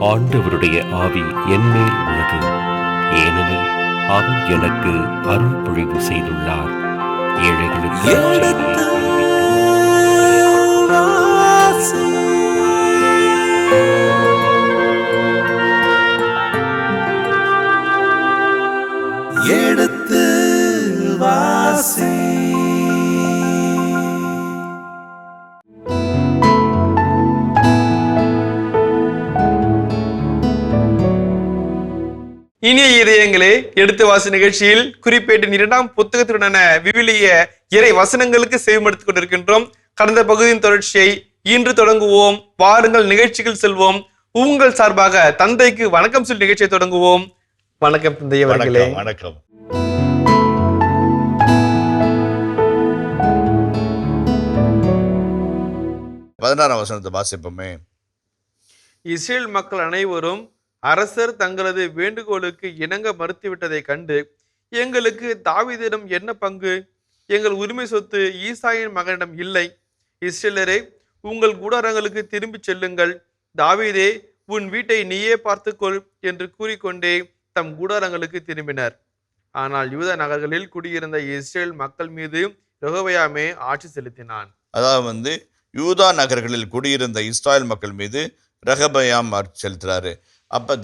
ஆண்டவருடைய ஆவி என்மேல் உள்ளது, ஏனெனில் அவர் எனக்கு அருள் பொழிவு செய்துள்ளார். ஏழைகளுக்கு எடுத்து வாசி. இனிய இதயங்களே, எடுத்து வாசி நிகழ்ச்சியில் குறிப்பேட்டின் 2ஆம் புத்தகத்துடனான விவிலிய இறை வசனங்களுக்கு செவிமடுத்துக் கொண்டிருக்கின்றோம். கடந்த பகுதியின் தொடர்ச்சியை இன்று தொடங்குவோம். வாருங்கள், நிகழ்ச்சிகள் செல்வோம். உங்கள் சார்பாக தந்தைக்கு வணக்கம் சொல்லி நிகழ்ச்சியை தொடங்குவோம். வணக்கம் தந்தை அவர்களே. வணக்கம். பதினாறாம் வசனத்தை வாசிப்போமே. இஸ்ரேல் மக்கள் அனைவரும் அரசர் தங்களது வேண்டுகோளுக்கு இணங்க மறுத்துவிட்டதை கண்டு, எங்களுக்கு தாவீதிடம் என்ன பங்கு? எங்கள் உரிமை சொத்து ஈசாயின் மகனிடம் இல்லை. இஸ்ரேலரே, உங்கள் கூடாரங்களுக்கு திரும்பி செல்லுங்கள். தாவீதே, உன் வீட்டை நீயே பார்த்துக்கொள் என்று கூறிக்கொண்டே தம் கூடாரங்களுக்கு திரும்பினர். ஆனால் யூதா நகர்களில் குடியிருந்த இஸ்ரேல் மக்கள் மீது ரெகொபெயாமே ஆட்சி செலுத்தினான். அதாவது யூதா நகர்களில் குடியிருந்த இஸ்ராயல் மக்கள் மீது ரெகொபெயாம் ஆட்சி செலுத்துறாரு. அப்போ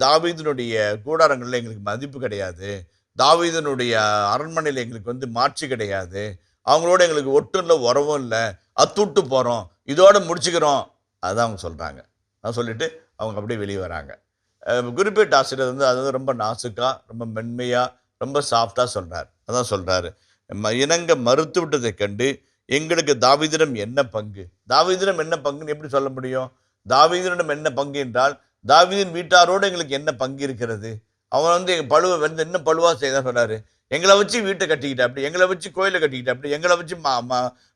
தாவீதினுடைய கூடாரங்களில் எங்களுக்கு மதிப்பு கிடையாது, தாவீதினுடைய அரண்மனையில் எங்களுக்கு மாட்சி கிடையாது, அவங்களோட எங்களுக்கு ஒட்டும் இல்லை, உறவும் இல்லை, அத்துட்டு போகிறோம், இதோட முடிச்சுக்கிறோம், அதான் அவங்க சொல்கிறாங்க. அதான் சொல்லிட்டு அவங்க அப்படியே வெளியே வராங்க. குறிப்பிட்ட ஆசிரியர் அது ரொம்ப நாசுக்காக, ரொம்ப மென்மையாக, ரொம்ப சாஃப்டாக சொல்கிறார். அதான் சொல்கிறாரு, இணங்க மறுத்து விட்டதை கண்டு எங்களுக்கு தாவீதிடம் என்ன பங்கு? தாவீதிடம் என்ன பங்குன்னு எப்படி சொல்ல முடியும்? தாவீதிடம் என்ன பங்கு என்றால், தாவீதின் வீட்டாரோடு எங்களுக்கு என்ன பங்கு இருக்கிறது? அவன் எங்கள் பழுவை என்ன பழுவா செய்தான் சொல்கிறாரு. எங்களை வச்சு வீட்டை கட்டிக்கிட்டா அப்படி, எங்களை வச்சு கோயிலை கட்டிக்கிட்டா அப்படி, எங்களை வச்சு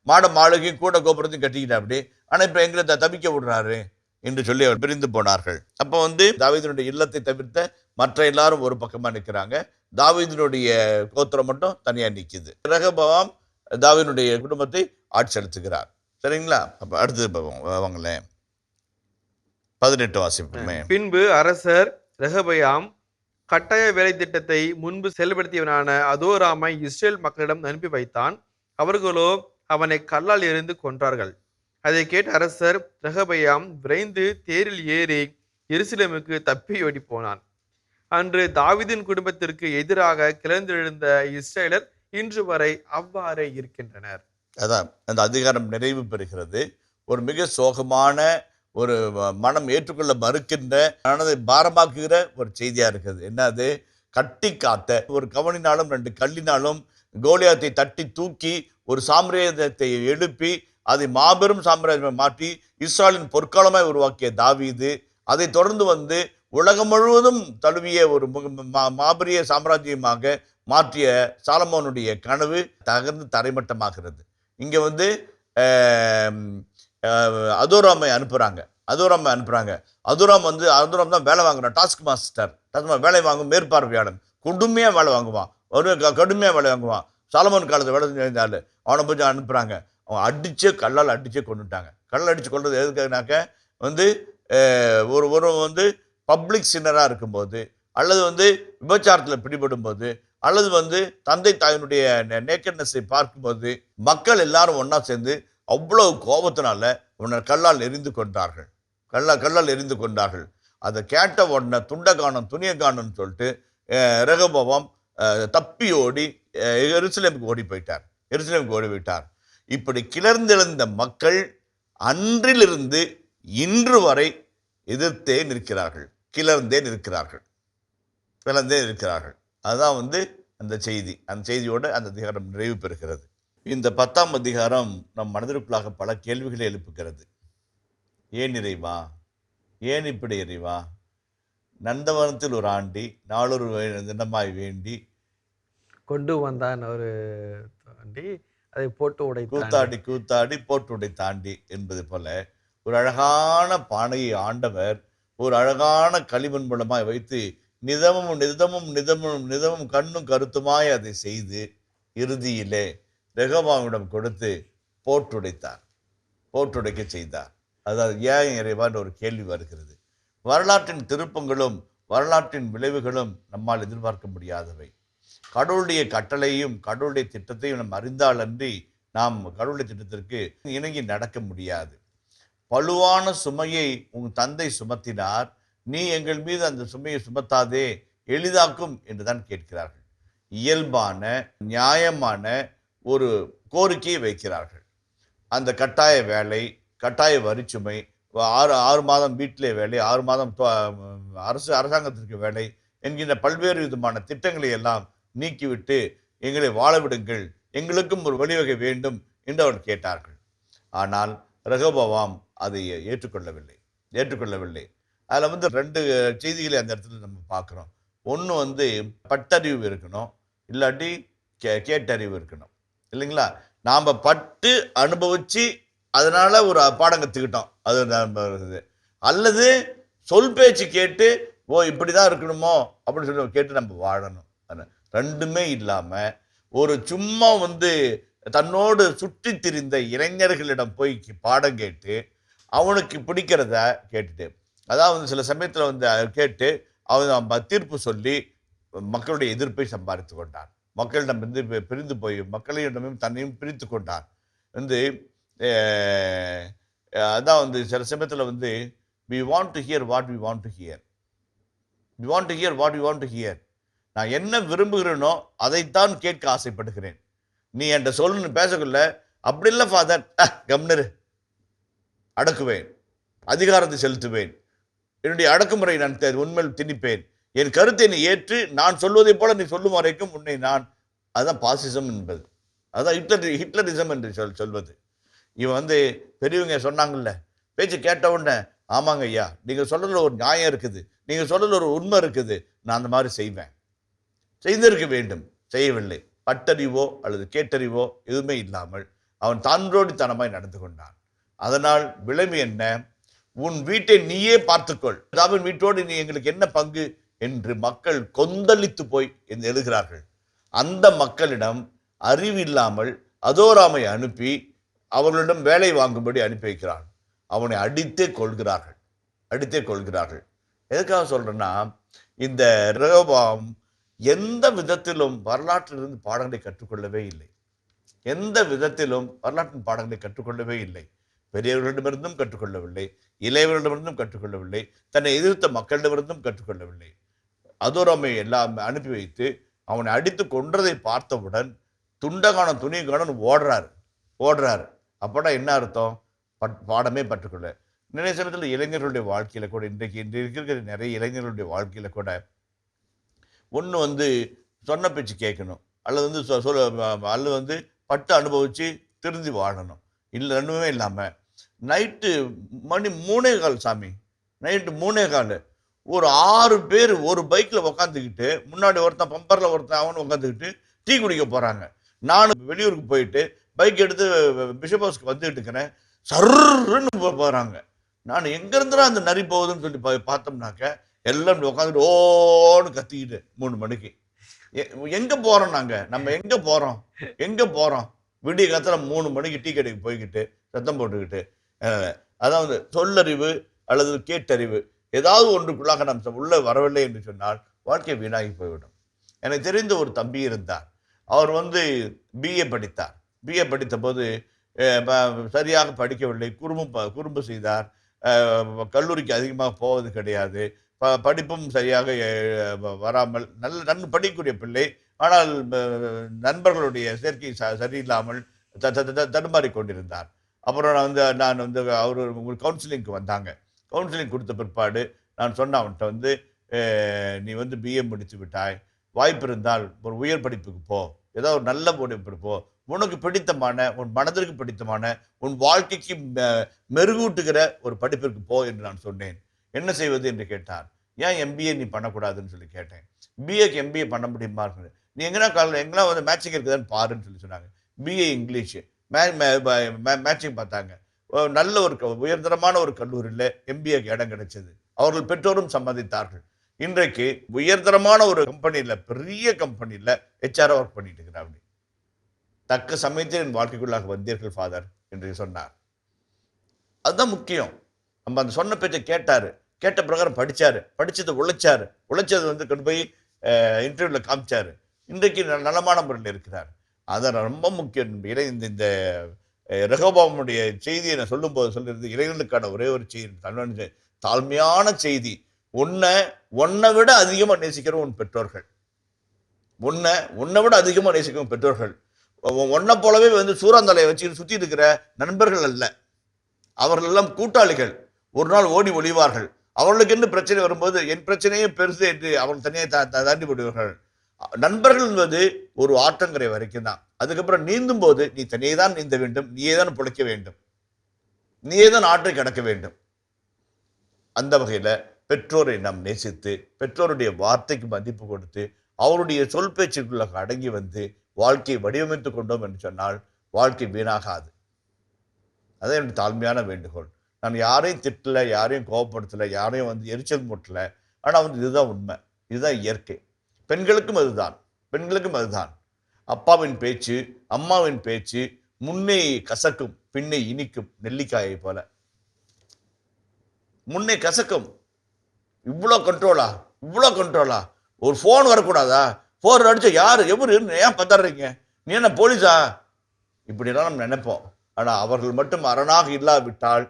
மாட மாளிகையும் கூட கோபுரத்தையும் கட்டிக்கிட்டா அப்படி, ஆனால் இப்போ எங்களை தவிக்க விடுறாரு என்று சொல்லி அவர் பிரிந்து போனார்கள். அப்போ தாவீதினுடைய இல்லத்தை தவிர்த்த மற்ற எல்லாரும் ஒரு பக்கமாக நிற்கிறாங்க. தாவீதினுடைய கோத்திரம் மட்டும் தனியாக நிற்கிது. ரெகொபெயாம் தாவீதினுடைய குடும்பத்தை ஆட்சி செலுத்துகிறார். சரிங்களா? அப்போ அடுத்தது வாங்களேன், 18 வாசிப்போமே. பின்பு அரசர் ரெகொபெயாம் கட்டாய வேலை திட்டத்தை முன்பு செயல்படுத்தியவனான அதோராமை இஸ்ரேல் மக்களிடம் அனுப்பி வைத்தான். அவர்களோ அவனை கல்லால் எறிந்து கொன்றார்கள். அதை கேட்ட அரசர் ரெகொபெயாம் விரைந்து தேரில் ஏறி எருசலேமுக்கு தப்பி ஓடி போனான். அன்று தாவீதின் குடும்பத்திற்கு எதிராக கிளர்ந்தெழுந்த இஸ்ரேலர் இன்று வரை அவ்வாறே இருக்கின்றனர். அதான் அந்த அதிகாரம் நிறைவு பெறுகிறது. ஒரு மிக சோகமான, ஒரு மனம் ஏற்றுக்கொள்ள மறுக்கின்ற, மனதை பாரமாக்குகிற ஒரு செய்தியா இருக்குது. என்னது? கட்டி காத்த ஒரு கவனினாலும் 2 கல்லினாலும் கோலியாத்தை தட்டி தூக்கி ஒரு சாம்ராஜ்யத்தை எழுப்பி அதை மாபெரும் சாம்ராஜ்யத்தை மாற்றி இஸ்ராயலின் பொற்காலமாய் உருவாக்கிய தாவீது, அதை தொடர்ந்து உலகம் முழுவதும் தழுவிய ஒரு மாபெரிய சாம்ராஜ்யமாக மாற்றிய சாலமோனுடைய கனவு தகர்ந்து தரைமட்டமாகிறது. இங்கே அதோராமை அனுப்புகிறாங்க. அதோராம் தான் வேலை வாங்குறான், டாஸ்க் மாஸ்டர். வேலை வாங்கும் மேற்பார்வையாளன். கொடுமையாக வேலை வாங்குவான், கடுமையாக வேலை வாங்குவான். சாலமோன் காலத்தில் வேலை செஞ்சால் அவனை போய் அனுப்புகிறாங்க. அவன் கல்லால் அடிச்சே கொண்டுட்டாங்க. கல்லால் அடித்து கொள்வது எதுக்குனாக்க ஒரு பப்ளிக் சின்னராக இருக்கும்போது, அல்லது விபச்சாரத்தில் பிடிபடும் போது, அல்லது தந்தை தாயினுடைய நேக்கட்னஸை பார்க்கும்போது மக்கள் எல்லாரும் ஒன்றா சேர்ந்து அவ்வளவு கோபத்தினால உன்னை கல்லால் எரிந்து கொண்டார்கள். கல்லால் எரிந்து கொண்டார்கள். அதை கேட்ட உடனே துண்டை காணும் துணியை காணும்னு சொல்லிட்டு ரெகொபெயாம் தப்பி ஓடி எருசலேமுக்கு ஓடி போயிட்டார். இப்படி கிளர்ந்தெழுந்த மக்கள் அன்றிலிருந்து இன்று வரை எதிர்த்தே நிற்கிறார்கள், கிளர்ந்தே நிற்கிறார்கள். அதுதான் அந்த செய்தி. அந்த செய்தியோடு அந்த அதிகாரம் நிறைவு பெறுகிறது. இந்த 10ஆம் அதிகாரம் நம் மனதிற்குள்ளாக பல கேள்விகளை எழுப்புகிறது. ஏன் இறைவா, ஏன் இப்படி இறைவா? நந்தவனத்தில் ஒரு ஆண்டி நாளொரு தினமாய் வேண்டி கொண்டு வந்தான் ஒரு தாண்டி அதை போட்டு உடை கூத்தாடி போட்டு உடை தாண்டி என்பது போல ஒரு அழகான பானையை ஆண்டவர் ஒரு அழகான களிமண் மூலமாய் வைத்து நிதமும் கண்ணும் கருத்துமாய் அதை செய்து இறுதியிலே ரெகொபெயாமிடம் கொடுத்து போட்டுடைக்க செய்தார். அதாவது ஏன் இறைவான்னு ஒரு கேள்வி வருகிறது. வரலாற்றின் திருப்பங்களும் வரலாற்றின் விளைவுகளும் நம்மால் எதிர்பார்க்க முடியாதவை. கடவுளுடைய கட்டளையும் கடவுளுடைய திட்டத்தையும் நாம் அறிந்தாலன்றி நாம் கடவுளுடைய திட்டத்திற்கு இணங்கி நடக்க முடியாது. பழுவான சுமையை உன் தந்தை சுமத்தினார், நீ எங்கள் மீது அந்த சுமையை சுமத்தாதே, எளிதாக்கும் என்றுதான் கேட்கிறார்கள். இயல்பான நியாயமான ஒரு கோரிக்கையை வைக்கிறார்கள். அந்த கட்டாய வேலை, கட்டாய வரிச்சுமை, 6 மாதம் வீட்டிலே வேலை, 6 மாதம் அரசாங்கத்திற்கு வேலை என்கின்ற பல்வேறு விதமான திட்டங்களை எல்லாம் நீக்கிவிட்டு எங்களை வாழ விடுங்கள், எங்களுக்கும் ஒரு வழிவகை வேண்டும் என்று அவர் கேட்டார்கள். ஆனால் ரெகொபோவாம் அதை ஏற்றுக்கொள்ளவில்லை. அதில் 2 செய்திகளை அந்த இடத்துல நம்ம பார்க்குறோம். ஒன்று பட்டறிவு இருக்கணும், இல்லாட்டி கேட்டறிவு இருக்கணும், இல்லைங்களா? நாம் பட்டு அனுபவித்து அதனால் ஒரு பாடம் கற்றுக்கிட்டோம், அது நம்ம அல்லது சொல் பேச்சு கேட்டு இப்படி தான் இருக்கணுமோ அப்படின்னு சொல்லி கேட்டு நம்ம வாழணும். ரெண்டுமே இல்லாமல் ஒரு சும்மா தன்னோடு சுற்றி திரிந்த இளைஞர்களிடம் போய் பாடம் கேட்டு அவனுக்கு பிடிக்கிறத கேட்டுட்டு, அதாவது சில சமயத்தில் கேட்டு அவன் தீர்ப்பு சொல்லி மக்களுடைய எதிர்ப்பை சம்பாதித்து கொண்டான். மக்களிடம் பிரிந்து போய் மக்களிடமும் தன்னையும் பிரித்து கொண்டான். அதான் சில சமயத்தில் we want to hear what we want to hear. We want to hear what we want to hear. நான் என்ன விரும்புகிறேனோ அதைத்தான் கேட்க ஆசைப்படுகிறேன். நீ என்கிட்ட சொல்லு பேசக்குள்ள அப்படி இல்லை ஃபாதர், கம்னரு, அடக்குவேன், அதிகாரத்தை செலுத்துவேன், என்னுடைய அடக்குமுறை நான் உண்மையில் திணிப்பேன், என் கருத்தை நீ ஏற்று நான் சொல்வதை போல நீ சொல்லும் வரைக்கும் உன்னை நான். அதுதான் பாசிசம் என்பது, அதுதான் ஹிட்லரிசம் என்று சொல்வது. இவன் பெரியவங்க சொன்னாங்கல்ல, பேச்சு கேட்ட உடனே ஆமாங்க ஐயா, நீங்கள் சொல்றதுல ஒரு நியாயம் இருக்குது, நீங்கள் சொல்றதுல ஒரு உண்மை இருக்குது, நான் அந்த மாதிரி செய்வேன், செய்திருக்க வேண்டும், செய்யவில்லை. பட்டறிவோ அல்லது கேட்டறிவோ எதுவுமே இல்லாமல் அவன் தான்றோடித்தனமாய் நடந்து கொண்டான். அதனால் விளைவு என்ன? உன் வீட்டை நீயே பார்த்துக்கொள், அவன் வீட்டோடு நீ எங்களுக்கு என்ன பங்கு என்று மக்கள் கொந்தளித்து போய் எழுகிறார்கள். அந்த மக்களிடம் அறிவில்லாமல் அதோராமை அனுப்பி அவர்களிடம் வேலை வாங்கும்படி அனுப்பி வைக்கிறான். அவனை அடித்தே கொள்கிறார்கள். எதுக்காக சொல்றேன்னா, இந்த ரெகொபோவாம் எந்த விதத்திலும் வரலாற்றிலிருந்து பாடங்களை கற்றுக்கொள்ளவே இல்லை. பெரியவர்களிடமிருந்தும் கற்றுக்கொள்ளவில்லை, இளையவர்களிடமிருந்தும் கற்றுக்கொள்ளவில்லை, தன்னை எதிர்த்த மக்களிடமிருந்தும் கற்றுக்கொள்ளவில்லை. அதோராமை எல்லாம் அனுப்பி வைத்து அவனை அடித்து கொன்றதை பார்த்தவுடன் துண்டகானம் துணிகானம் ஓடுறாரு. அப்படா என்ன அர்த்தம்? பாடமே பற்றுக்கொள்ள. நிறைய சமயத்தில் இளைஞர்களுடைய வாழ்க்கையில கூட இன்றைக்கு இருக்கிற நிறைய இளைஞர்களுடைய வாழ்க்கையில கூட ஒன்று சொன்ன பேச்சு கேட்கணும், அல்லது பட்டு அனுபவிச்சு திருந்தி வாழணும். இல்லை, ரெண்டுமே இல்லாமல் நைட்டு மணி 3:15 சாமி, நைட்டு 3:15 ஒரு 6 பேர் ஒரு பைக்கில் உக்காந்துக்கிட்டு, முன்னாடி ஒருத்தன் பம்பரில் ஒருத்தன் அவனு உட்காந்துக்கிட்டு டீ குடிக்க போகிறாங்க. நானும் வெளியூருக்கு போயிட்டு பைக் எடுத்து பிஷப் ஹவுஸ்க்கு வந்துக்கிட்டு இருக்கிறேன். சர்ன்னு போகிறாங்க. நான் எங்கேருந்துடா அந்த நரி போகுதுன்னு சொல்லி பார்த்தோம்னாக்க எல்லாம் உட்காந்துட்டு ஓன்னு கத்திக்கிட்டு 3 மணிக்கு எங்கே போகிறோம்? நம்ம எங்கே போகிறோம்? விடிய காலத்துல 3 மணிக்கு டீ கடைக்கு போய்கிட்டு சத்தம் போட்டுக்கிட்டு, அதாவது சொல்லறிவு அல்லது கேட்டறிவு ஏதாவது ஒன்றுக்குள்ளாக நாம் உள்ள வரவில்லை என்று சொன்னால் வாழ்க்கை வீணாகி போய்விடும். எனக்கு தெரிந்த ஒரு தம்பி இருந்தார். அவர் பிஏ படித்தார். பிஏ படித்த போது சரியாக படிக்கவில்லை, குறும்பு செய்தார். கல்லூரிக்கு அதிகமாக போவது கிடையாது, படிப்பும் சரியாக வராமல், நன்கு படிக்கக்கூடிய பிள்ளை. ஆனால் நண்பர்களுடைய சேர்க்கை சரியில்லாமல் தடுமாறி கொண்டிருந்தார். அப்புறம் நான் அவர் கவுன்சிலிங்க்கு வந்தாங்க. கவுன்சிலிங் கொடுத்த பிற்பாடு நான் சொன்ன அவன்கிட்ட நீ பிஏ முடித்து விட்டாய், வாய்ப்பு இருந்தால் ஒரு உயர் படிப்புக்கு போ, ஏதோ ஒரு நல்ல படிப்பு போ, உனக்கு பிடித்தமான, உன் மனதிற்கு பிடித்தமான, உன் வாழ்க்கைக்கு மெருகூட்டுகிற ஒரு படிப்பிற்கு போ என்று நான் சொன்னேன். என்ன செய்வது என்று கேட்டார். ஏன் எம்பிஏ நீ பண்ணக்கூடாதுன்னு சொல்லி கேட்டேன். பிஏக்கு எம்பிஏ பண்ண முடியுமா? நீ எங்கன்னா மேட்சிங் இருக்குதான்னு பாருன்னு சொல்லி சொன்னாங்க. பிஏ இங்கிலீஷ் மேட்சிங் பார்த்தாங்க. நல்ல ஒரு உயர்தரமான ஒரு கல்லூரியில் எம்பிஏக்கு இடம் கிடைச்சது. அவர்கள் பெற்றோரும் சம்மதித்தார்கள். இன்றைக்கு உயர்தரமான ஒரு கம்பெனியில், பெரிய கம்பெனியில் ஹெச்ஆர் ஒர்க் பண்ணிட்டு இருக்கிறார். அப்படி தக்க சமயத்தில் என் வாழ்க்கைக்குள்ளாக வந்தீர்கள் ஃபாதர் என்று சொன்னார். அதுதான் முக்கியம். நம்ம அந்த சொன்ன பேச்சை கேட்டாரு. கேட்ட பிரகாரம் படிச்சாரு, படிச்சதை உழைச்சது வந்து கொண்டு போய் இன்டர்வியூல காமிச்சாரு. இன்றைக்கு நலமான முறையில் இருக்கிறார். அதான் ரொம்ப முக்கியம். இந்த இந்த ரெகோபோவாமுடைய செய்தியை நான் சொல்லும்போது சொல்றது இளைஞர்களுக்கான ஒரே ஒரு செய்தி, தாழ்மையான செய்தி. உன்னை விட அதிகமா நேசிக்கிற உன் பெற்றோர்கள், உன்னை விட அதிகமா நேசிக்கும் பெற்றோர்கள். உன்னை போலவே வந்து சூறாந்தலையை வச்சு சுத்தி இருக்கிற நண்பர்கள் அல்ல, அவர்கள் எல்லாம் கூட்டாளிகள். ஒரு நாள் ஓடி ஒளிவார்கள். அவர்களுக்கு என்ன பிரச்சனை வரும்போது என் பிரச்சனையே பெருசு என்று அவர்கள் தனியாக தாண்டி விடுவார்கள். நண்பர்கள் என்பது ஒரு ஆற்றங்கரை வரைக்கும் தான். அதுக்கப்புறம் நீந்தும் போது நீ தனியே தான் நீந்த வேண்டும், நீயே தான் பிழைக்க வேண்டும், நீயே தான் ஆற்றை கடக்க வேண்டும். அந்த வகையில பெற்றோரை நாம் நேசித்து, பெற்றோருடைய வார்த்தைக்கு மதிப்பு கொடுத்து, அவருடைய சொல் பேச்சுக்குள்ள அடங்கி வந்து வாழ்க்கையை வடிவமைத்து கொண்டோம் என்று சொன்னால் வாழ்க்கை வீணாகாது. அதான் என்னுடைய தாழ்மையான வேண்டுகோள். நான் யாரையும் திட்டல, யாரையும் கோபப்படுத்தல, யாரையும் வந்து எரிச்சல் மூட்டல. ஆனா வந்து இதுதான் உண்மை, இதுதான் இயற்கை. பெண்களுக்கும் அதுதான். அப்பாவின் பேச்சு, அம்மாவின் பேச்சு முன்னே கசக்கும் பின்னே இனிக்கும் நெல்லிக்காயை போல. முன்னே கசக்கும். இவ்வளோ கண்ட்ரோலா? ஒரு போன் வரக்கூடாதா? போன் அடிச்சா யாரு எவரு ஏன் பத்தறீங்க, நீ என்ன போலீஸா? இப்படிலாம் நம்ம நினைப்போம். ஆனா அவர்கள் மட்டும் அரணாக இல்லாவிட்டால்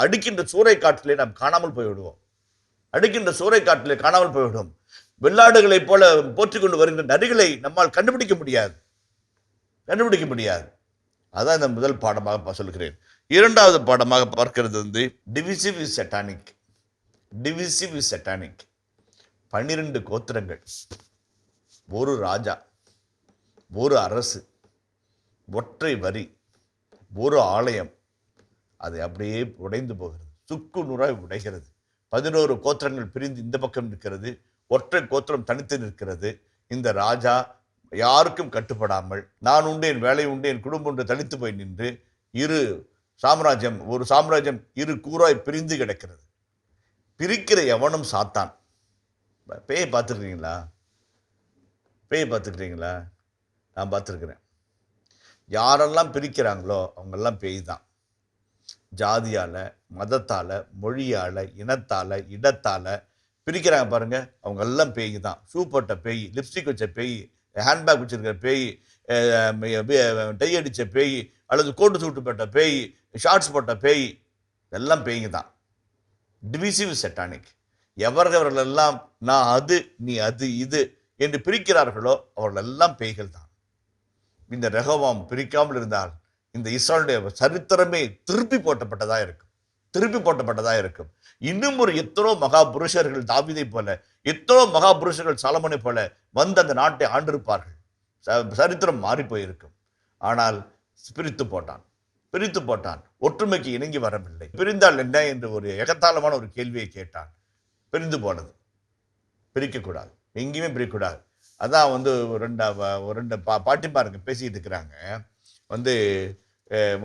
அடிக்கின்ற சூறை காட்டிலே நாம் காணாமல் போய்விடுவோம். வெள்ளாடுகளைப் போல போற்றிக் கொண்டு வருகின்ற நரிகளை நம்மால் கண்டுபிடிக்க முடியாது. அதான் இந்த முதல் பாடமாக சொல்கிறேன். இரண்டாவது பாடமாக பார்க்கிறது வந்து டிவிசிவ் இஸ் சட்டானிக். 12 கோத்திரங்கள், ஒரு ராஜா, ஒரு அரசு, ஒற்றை வரி, ஒரு ஆலயம், அது அப்படியே உடைந்து போகிறது, சுக்கு நூறாய் உடைகிறது. 11 கோத்திரங்கள் பிரிந்து இந்த பக்கம் நிற்கிறது, ஒற்றை கோத்திரம் தனித்து நிற்கிறது. இந்த ராஜா யாருக்கும் கட்டுப்படாமல் நான் உண்டு, என் வேலை உண்டு, என் குடும்பம் உண்டு தனித்து போய் நின்று ஒரு சாம்ராஜ்யம் இரு கூறாய் பிரிந்து கிடக்கிறது. பிரிக்கிற எவனும் சாத்தான். பேயை பார்த்துருக்கீங்களா? நான் பார்த்துருக்கிறேன். யாரெல்லாம் பிரிக்கிறாங்களோ அவங்கெல்லாம் பேய் தான். ஜாதியால, மதத்தால, மொழியால, இனத்தால, இடத்தால பிரிக்கிறாங்க பாருங்க, அவங்க எல்லாம் பேய் தான். ஷூ போட்ட பேய், லிப்ஸ்டிக் வச்ச பேய், ஹேண்ட்பேக் வச்சிருக்கிற பேய், டை அடிச்ச பேய், அல்லது கோட்டு சூட்டு போட்ட பேய், ஷார்ட்ஸ் போட்ட பேய், எல்லாம் பேய்ங்க தான். Divisive satanic. எவர்கள் எல்லாம் நான் அது, நீ அது, இது என்று பிரிக்கிறார்களோ அவர்கள் எல்லாம் பேய்கள் தான். இந்த ரெகோபோவாம் பிரிக்காமல் இருந்தால் இந்த இஸ்ரவேலுடைய சரித்திரமே திருப்பி போட்டப்பட்டதா இருக்கும். இன்னும் ஒரு எத்தனோ மகா புருஷர்கள் தாவீதை போல, எத்தனோ மகா புருஷர்கள் சாலமோனை போல வந்து அந்த நாட்டை ஆண்டிருப்பார்கள். சரித்திரம் மாறி போயிருக்கும். ஆனால் பிரித்து போட்டான். ஒற்றுமைக்கு இணங்கி வரவில்லை. பிரிந்தால் என்ன என்று ஒரு எகத்தாளமான ஒரு கேள்வியை கேட்டான். பிரிந்து போனது. பிரிக்கக்கூடாது, எங்கேயுமே பிரிக்கக்கூடாது. அதான் வந்து ரெண்டு பாட்டிமாருங்க பேசிக்கிட்டு இருக்கிறாங்க. வந்து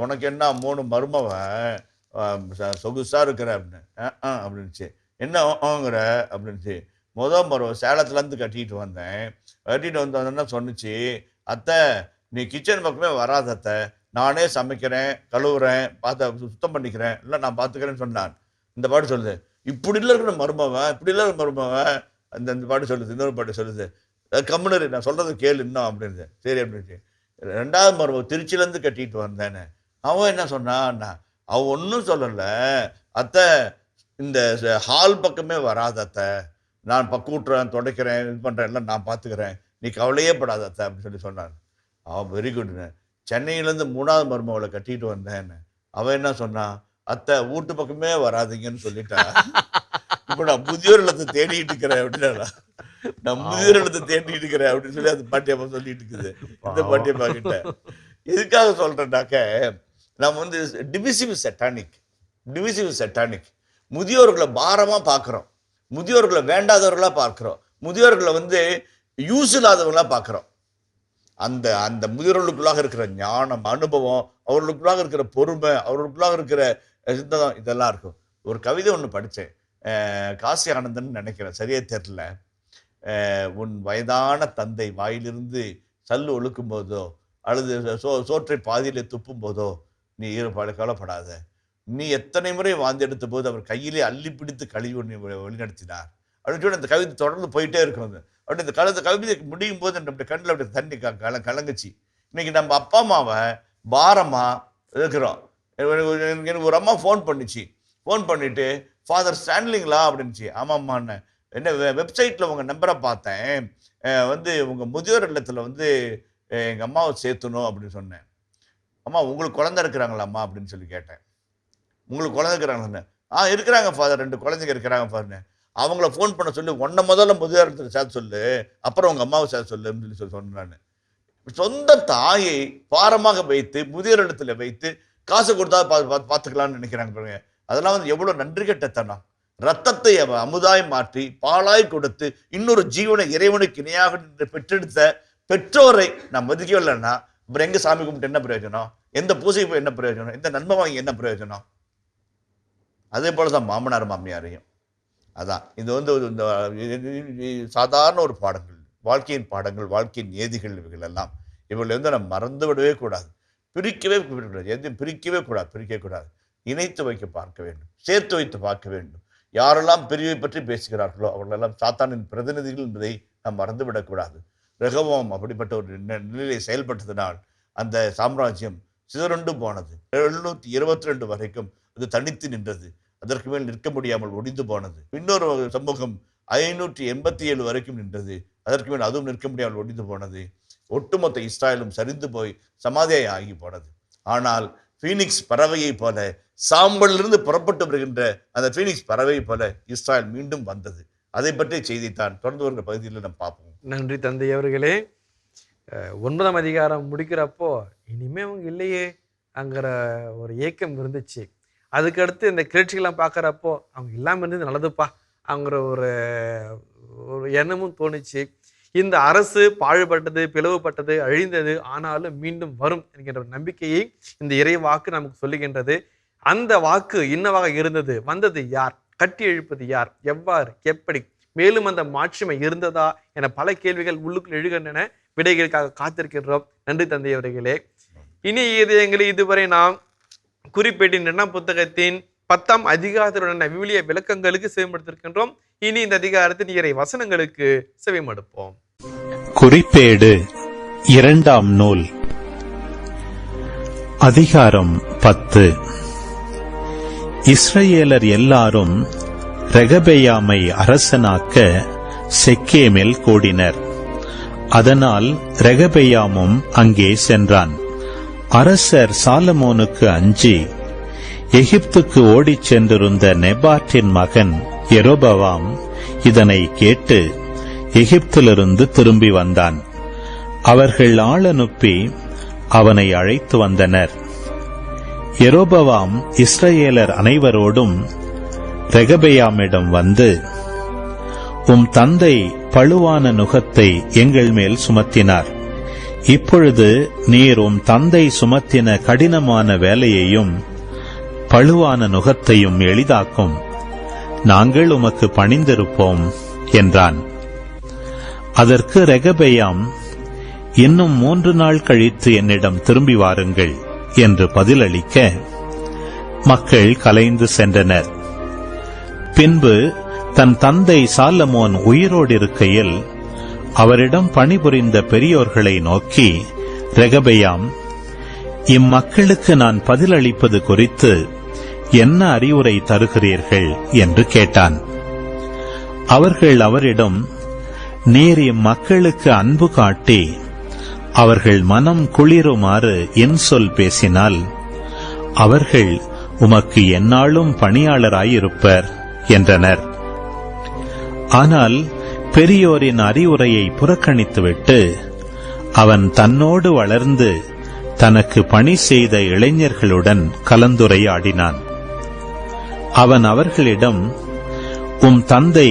உனக்கு என்ன 3 மருமவன் சொகுசா இருக்கிற அப்படின்னுச்சு. என்னங்கிற அப்படின்னுச்சு. மருமவன் சேலத்துலேருந்து கட்டிட்டு வந்தோன்னா சொன்னிச்சு, அத்தை நீ கிச்சன் பக்கமே வராத அத்தை, நானே சமைக்கிறேன், கழுவுறேன், சுத்தம் பண்ணிக்கிறேன், இல்லை நான் பார்த்துக்கிறேன்னு சொன்னான். இந்த பாட்டு சொல்லுது, இப்படி இல்லை இருக்கிற மருமவன் அந்த பாட்டு சொல்லுது. இன்னொரு பாட்டு சொல்லுது, கம்முனரு நான் சொல்றது கேளு இன்னும் அப்படின்னு. சரி அப்படின்னு. 2வது மருமகன் திருச்சியிலேருந்து கட்டிட்டு வந்தேன்னு. அவன் என்ன சொன்னான், அவன் ஒன்றும் சொல்லலை, அத்தை இந்த ஹால் பக்கமே வராத அத்தை, நான் கூட்டுறேன், துடைக்கிறேன், இது பண்ணுறேன், எல்லாம் நான் பார்த்துக்கிறேன், நீ கவலையே படாத அத்தை அப்படின்னு சொன்னான். அவன் வெரி குட்னு. சென்னையிலேருந்து 3வது மருமகளை கட்டிட்டு வந்தேன்னு. அவன் என்ன சொன்னான், அத்தை வீட்டு பக்கமே வராதிங்கன்னு சொல்லிட்டான். இப்போ நான் முதியோர் இல்லத்தை தேடிட்டு இருக்கிறேன் அப்படின்னா, அப்படின்னு சொல்லி அந்த பாட்டியம்மா சொல்லிட்டு இருக்குது. இந்த பாட்டியம்மா கிட்ட எதுக்காக சொல்றேன்னாக்க, நம்ம வந்து டிவிசிவ் சட்டானிக். முதியோர்களை பாரமா பார்க்கிறோம், முதியோர்களை வேண்டாதவர்களா பார்க்கிறோம், முதியோர்களை வந்து யூஸ் இல்லாதவர்களா பார்க்கிறோம். அந்த அந்த முதியோர்களுக்குள்ளாக இருக்கிற ஞானம், அனுபவம், அவர்களுக்குள்ளாக இருக்கிற பொறுமை, அவர்களுக்குள்ளாக இருக்கிற சித்தம், இதெல்லாம் இருக்கும். ஒரு கவிதை ஒன்று படித்தேன், காசி ஆனந்தன் நினைக்கிறேன், சரியா தெரியல. உன் வயதான தந்தை வாயிலிருந்து சல்லு ஒழுக்கும் போதோ அல்லது சோற்றை பாதியிலே துப்பும் போதோ நீ கவலைப்படாத, நீ எத்தனை முறை வாந்தி எடுத்த போது அவர் கையிலே அள்ளி பிடித்து கழுவி வழிநடத்தினார் அப்படின்னு சொல்லி அந்த கவிதை தொடர்ந்து போயிட்டே இருக்கும். அப்படி இந்த கவிதை முடியும் போது நம்முடைய கண்ணில் அப்படி தண்ணி கலங்குச்சு. இன்னைக்கு நம்ம அப்பா அம்மாவை பாரமா இருக்கிறோம். எனக்கு ஒரு அம்மா ஃபோன் பண்ணிட்டு ஃபாதர் ஸ்டான்லிங்களா அப்படின்னுச்சு. ஆமாம்மான்னு. என்ன வெப்சைட்டில் உங்கள் நம்பரை பார்த்தேன், உங்கள் முதியோர் இல்லத்தில் எங்கள் அம்மாவை சேர்த்துணும் அப்படின்னு சொன்னேன். அம்மா உங்களுக்கு குழந்தை இருக்கிறாங்களாம்மா அப்படின்னு சொல்லி கேட்டேன். உங்களுக்கு குழந்தை இருக்கிறாங்கன்னு. இருக்கிறாங்க ஃபாதர், 2 குழந்தைங்க இருக்கிறாங்க ஃபாதர்னு. அவங்கள ஃபோன் பண்ண சொல்லி உன்னை முதல்ல முதியோர் இல்லத்தில் சேர்த்து சொல்லு, அப்புறம் உங்கள் அம்மாவை சேர்த்து சொல்லு அப்படின்னு சொல்லி சொன்னேன். சொந்த தாயை பாரமாக வைத்து முதியோர் இடத்துல வைத்து காசு கொடுத்தா பார்த்துக்கலாம்னு நினைக்கிறாங்க பாருங்க. அதெல்லாம் எவ்வளோ நன்றி கெட்டத்தனம். ரத்தத்தை அமுதாய் மாற்றி பாலாய் கொடுத்து இன்னொரு ஜீவனை இறைவனுக்கு இணையாக பெற்றெடுத்த பெற்றோரை நான் மதிக்கவில்லைன்னா அப்புறம் எங்க சாமி கும்பிட்டு என்ன பிரயோஜனம்? எந்த பூஜைக்கு போய் என்ன பிரயோஜனம்? எந்த நன்மை வாங்கி என்ன பிரயோஜனம்? அதே போலதான் மாமனார் மாமியாரையும். அதான் இது இந்த சாதாரண ஒரு பாடங்கள், வாழ்க்கையின் பாடங்கள், வாழ்க்கையின் ஏதிகள், இவைகள் எல்லாம் இவர்கள் நம்ம மறந்து விடவே கூடாது. பிரிக்கவே கூடாது. எதையும் பிரிக்கவே கூடாது. இணைத்து வைக்க பார்க்க வேண்டும், சேர்த்து வைத்து பார்க்க வேண்டும். யாரெல்லாம் பிரிவை பற்றி பேசுகிறார்களோ அவர்களெல்லாம் சாத்தானின் பிரதிநிதிகள் என்பதை நாம் மறந்துவிடக்கூடாது. ரெகோபோவாம் அப்படிப்பட்ட ஒரு நிலையை செயல்பட்டதனால் அந்த சாம்ராஜ்யம் சிதறுண்டு போனது. 722 வரைக்கும் அது தனித்து நின்றது. அதற்கு மேல் நிற்க முடியாமல் ஒடிந்து போனது. இன்னொரு சமூகம் 587 வரைக்கும் நின்றது. அதற்கு மேல் அதுவும் நிற்க முடியாமல் ஒடிந்து போனது. ஒட்டுமொத்த இஸ்ராயலும் சரிந்து போய் சமாதியாய் ஆகி போனது. ஆனால் பீனிக்ஸ் பறவையை போல, சாம்பலிலிருந்து புறப்பட்டு வருகின்ற அந்த பீனிக்ஸ் பறவை போல இஸ்ராயல் மீண்டும் வந்தது. அதை பற்றிய செய்தித்தான் தொடர்ந்து வருகிற பகுதியில் நம்ம பார்ப்போம். நன்றி தந்தை அவர்களே. 9ஆம் அதிகாரம் முடிக்கிறப்போ இனிமே அவங்க இல்லையே அங்கிற ஒரு ஏக்கம் இருந்துச்சு. அதுக்கடுத்து இந்த கிளர்ச்சிகள்லாம் பார்க்குறப்போ அவங்க இல்லாமல் இருந்தது நல்லதுப்பா அவங்கிற ஒரு எண்ணமும் தோணுச்சு. இந்த அரசு பாழ்பட்டது, பிளவுபட்டது, அழிந்தது, ஆனாலும் மீண்டும் வரும் என்கின்ற ஒரு நம்பிக்கையை இந்த இறை வாக்கு நமக்கு சொல்லுகின்றது. அந்த வாக்கு என்னவாக இருந்தது? வந்தது யார்? கட்டி எழுப்பது யார்? எவ்வாறு? எப்படி? மேலும் அந்த மாட்சிமை இருந்ததா என பல கேள்விகள் உள்ளுக்குள் எழுகின்றன. விடைகளுக்காக காத்திருக்கின்றோம். நன்றி தந்தை அவர்களே. இனி இதயங்களை இதுவரை நாம் குறிப்பேட்டின் 2ஆம் புத்தகத்தின் 10ஆம் அதிகாரத்துடன் விவிலிய விளக்கங்களுக்கு செவிமடுத்திருக்கின்றோம். இனி இந்த அதிகாரத்தின் இறை வசனங்களுக்கு செவிமடுப்போம். குறிப்பேடு 2ஆம் நூல், அதிகாரம் 10. இஸ்ரவேலர் எல்லாரும் ரெகபெயாமை அரசனாக்க செக்கேமில் கூடினர். அதனால் ரெகபெயாமும் அங்கே சென்றான். அரசர் சாலமோனுக்கு அஞ்சி எகிப்துக்கு ஓடிச் சென்றிருந்த நெபாட்டின் மகன் யெரொபெயாம் இதனை கேட்டு எகிப்திலிருந்து திரும்பி வந்தான். அவர்கள் ஆள் அனுப்பி அவனை அழைத்து வந்தனர். யெரொபெயாம் இஸ்ரவேலர் அனைவரோடும் ரெகபெயாமிடம் வந்து, உம் தந்தை பழுவான நுகத்தை எங்கள் மேல் சுமத்தினார். இப்பொழுது நீர் உம் தந்தை சுமத்தின கடினமான வேலையையும் பழுவான நுகத்தையும் எளிதாக்கும். நாங்கள் உமக்கு பணிந்திருப்போம் என்றான். அதற்கு ரெகபெயாம், இன்னும் 3 நாள் கழித்து என்னிடம் திரும்பி வாருங்கள் என்று பதிலளிக்க மக்கள் கலைந்து சென்றனர். பின்பு தன் தந்தை சாலமோன் உயிரோடு இருக்கையில் அவரிடம் பணிபுரிந்த பெரியோர்களை நோக்கி ரெகபெயாம், இம்மக்களுக்கு நான் பதிலளிப்பது குறித்து என்ன அறிவுரை தருகிறீர்கள் என்று கேட்டான். அவர்கள் அவரிடம், நீர் இம்மக்களுக்கு அன்பு காட்டி அவர்கள் மனம் குளிருமாறு இன்சொல் பேசினால் அவர்கள் உமக்கு எந்நாளும் பணியாளராயிருப்பர் என்றனர். ஆனால் பெரியோரின் அறிவுரையை புறக்கணித்துவிட்டு அவன் தன்னோடு வளர்ந்து தனக்கு பணி செய்த இளைஞர்களுடன் கலந்துரையாடினான். அவன் அவர்களிடம், உம் தந்தை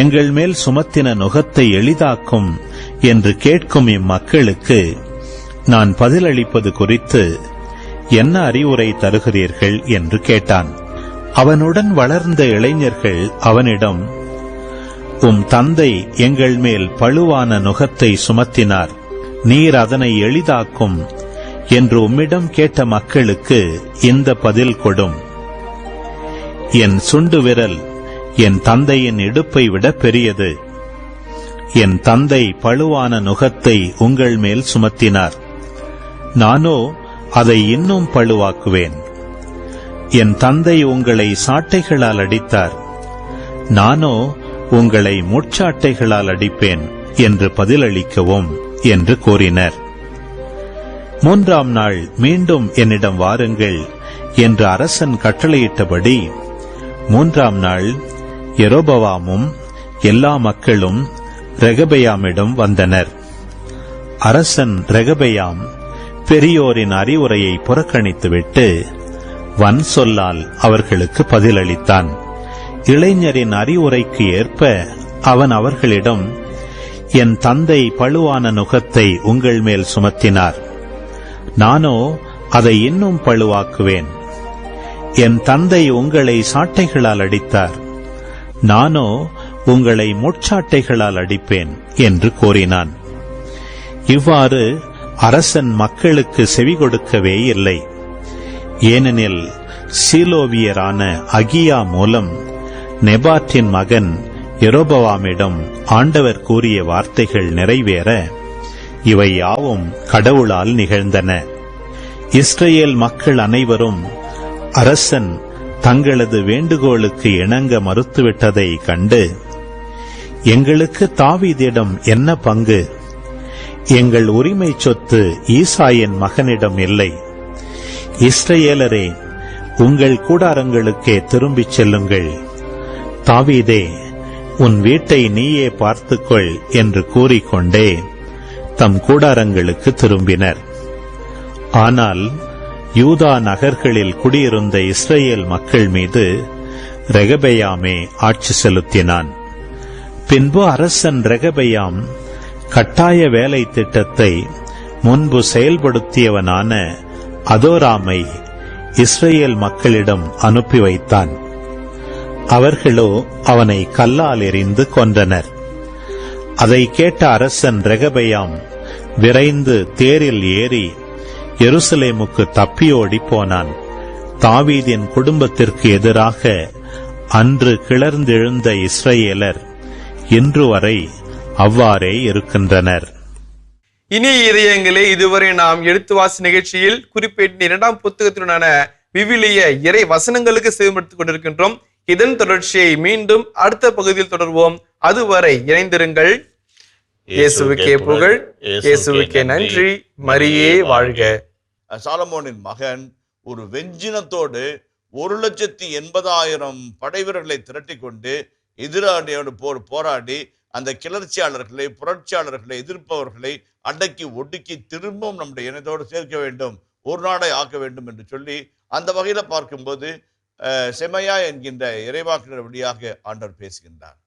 எங்கள் மேல் சுமத்தின நுகத்தை எளிதாக்கும் என்று கேட்கும் இம்மக்களுக்கு நான் பதிலளிப்பது குறித்து என்ன அறிவுரை தருகிறீர்கள் என்று கேட்டான். அவனுடன் வளர்ந்த இளைஞர்கள் அவனிடம், உம் தந்தை எங்கள் மேல் பழுவான நுகத்தை சுமத்தினார், நீர் அதனை எளிதாக்கும் என்று உம்மிடம் கேட்ட மக்களுக்கு இந்த பதில் கொடும் என் சுண்டு விரல் என் தந்தையின் இடுப்பை விட பெரியது. என் தந்தை பழுவான நுகத்தை உங்கள் மேல் சுமத்தினார், நானோ அதை இன்னும் பழுவாக்குவேன். என் தந்தை உங்களை சாட்டைகளால் அடித்தார், நானோ உங்களை முட்சாட்டைகளால் அடிப்பேன் என்று பதிலளிக்கவும் என்று கூறினர். 3ஆம் நாள் மீண்டும் என்னிடம் வாருங்கள் என்று அரசன் கட்டளையிட்டபடி 3ஆம் நாள் யெரொபெயாமும் எல்லா மக்களும் ரெகபெயாமிடம் வந்தனர். அரசன் ரெகபெயாம் பெரியோரின் அறிவுரையை புறக்கணித்துவிட்டு வன் சொல்லால் அவர்களுக்கு பதிலளித்தான். இளைஞரின் அறிவுரைக்கு ஏற்ப அவன் அவர்களிடம், என் தந்தை பழுவான நுகத்தை உங்கள் மேல் சுமத்தினார், நானோ அதை இன்னும் பழுவாக்குவேன். என் தந்தை உங்களை சாட்டைகளால் அடித்தார், நானோ உங்களை முட்சாட்டைகளால் அடிப்பேன் என்று கூறினான். இவ்வாறு அரசன் மக்களுக்கு செவி கொடுக்கவே இல்லை. ஏனெனில் சீலோவியரான அகியா மூலம் நெபாற்றின் மகன் யெரொபெயாமிடம் ஆண்டவர் கூறிய வார்த்தைகள் நிறைவேற இவை யாவும் கடவுளால் நிகழ்ந்தன. இஸ்ரேல் மக்கள் அனைவரும் அரசன் தங்களது வேண்டுகோளுக்கு இணங்க மறுத்துவிட்டதை கண்டு, எங்களுக்கு தாவீதிடம் என்ன பங்கு? எங்கள் உரிமை சொத்து ஈசாயின் மகனிடம் இல்லை. இஸ்ரேலரே, உங்கள் கூடாரங்களுக்கே திரும்பிச் செல்லுங்கள். தாவீதே, உன் வீட்டை நீயே பார்த்துக்கொள் என்று கூறிக்கொண்டே தம் கூடாரங்களுக்கு திரும்பினர். ஆனால் யூதா நகர்களில் குடியிருந்த இஸ்ரேல் மக்கள் மீது ரெகபெயாமே ஆட்சி செலுத்தினான். பின்பு அரசன் ரெகபெயாம் கட்டாய வேலை திட்டத்தை முன்பு செயல்படுத்தியவனான அதோராமை இஸ்ரேல் மக்களிடம் அனுப்பி வைத்தான். அவர்களோ அவனை கல்லால் எறிந்து கொன்றனர். அதை கேட்ட அரசன் ரெகபெயாம் விரைந்து தேரில் ஏறி எருசலேமுக்கு தப்பியோடி போனான். தாவீதின் குடும்பத்திற்கு எதிராக அன்று கிளர்ந்தெழுந்த இஸ்ரேலர் இன்று வரை அவ்வாறே இருக்கின்றனர். இனிய இதயங்களே, இதுவரை நாம் எடுத்து வாசி நிகழ்ச்சியில் குறிப்பிட்ட 2ஆம் புத்தகத்தினுடான விவிலிய இறை வசனங்களுக்கு செவிமடுத்துக் கொண்டிருக்கின்றோம். இதன் தொடர்ச்சியை மீண்டும் அடுத்த பகுதியில் தொடர்வோம். அதுவரை இணைந்திருங்கள். இயேசுவுக்கே புகழ், இயேசுவுக்கே நன்றி, மரியே வாழ்க. சாலமோனின் மகன் ஒரு வெஞ்சினத்தோடு 1,80,000 படை வீரர்களை திரட்டி கொண்டு எதிராளியோடு போராடி அந்த கிளர்ச்சியாளர்களை, புரட்சியாளர்களை, எதிர்ப்பவர்களை அடக்கி ஒடுக்கி திரும்பவும் நம்முடைய இனத்தோடு சேர்க்க வேண்டும், ஒரு நாடை ஆக்க வேண்டும் என்று சொல்லி அந்த வகையில பார்க்கும்போது செமையா என்கின்ற இறைவாக்கினர் வழியாக ஆண்டவர் பேசுகின்றார்.